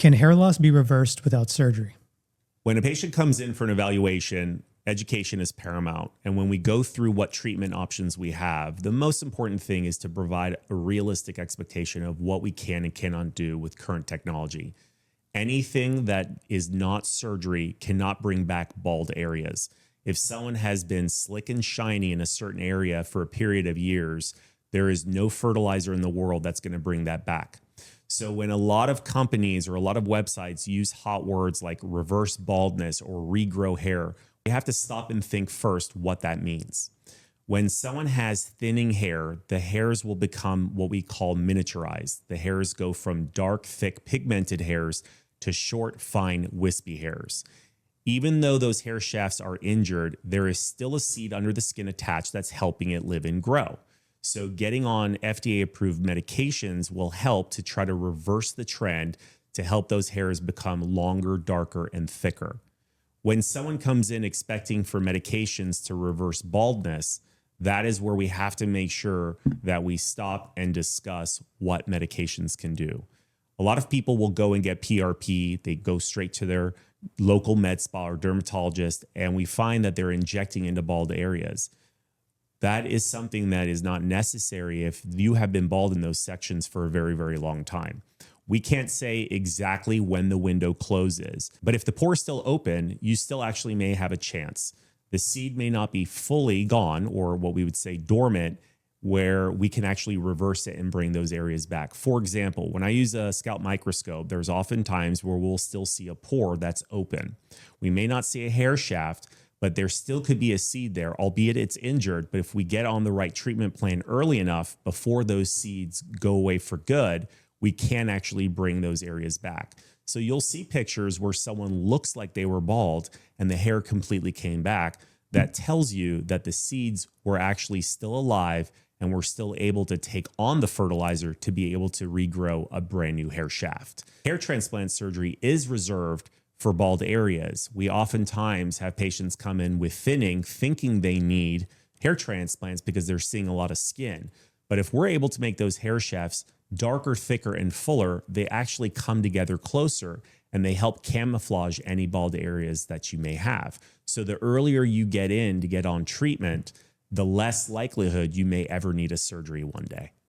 Can hair loss be reversed without surgery? When a patient comes in for an evaluation, education is paramount. And when we go through what treatment options we have, the most important thing is to provide a realistic expectation of what we can and cannot do with current technology. Anything that is not surgery cannot bring back bald areas. If someone has been slick and shiny in a certain area for a period of years, there is no fertilizer in the world that's going to bring that back. So when a lot of companies or a lot of websites use hot words like reverse baldness or regrow hair, we have to stop and think first what that means. When someone has thinning hair, the hairs will become what we call miniaturized. The hairs go from dark, thick, pigmented hairs to short, fine, wispy hairs. Even though those hair shafts are injured, there is still a seed under the skin attached that's helping it live and grow. So getting on FDA-approved medications will help to try to reverse the trend to help those hairs become longer, darker, and thicker. When someone comes in expecting for medications to reverse baldness, that is where we have to make sure that we stop and discuss what medications can do. A lot of people will go and get PRP. They go straight to their local med spa or dermatologist, and we find that they're injecting into bald areas. That is something that is not necessary if you have been bald in those sections for a very, very long time. We can't say exactly when the window closes, but if the pore is still open, you still actually may have a chance. The seed may not be fully gone, or what we would say dormant, where we can actually reverse it and bring those areas back. For example, when I use a scalp microscope, there's often times where we'll still see a pore that's open. We may not see a hair shaft, but there still could be a seed there, albeit it's injured. But if we get on the right treatment plan early enough before those seeds go away for good, we can actually bring those areas back. So you'll see pictures where someone looks like they were bald and the hair completely came back. That tells you that the seeds were actually still alive and we're still able to take on the fertilizer to be able to regrow a brand new hair shaft. Hair transplant surgery is reserved for bald areas. We oftentimes have patients come in with thinning, thinking they need hair transplants because they're seeing a lot of skin. But if we're able to make those hair shafts darker, thicker, and fuller, they actually come together closer and they help camouflage any bald areas that you may have. So the earlier you get in to get on treatment, the less likelihood you may ever need a surgery one day.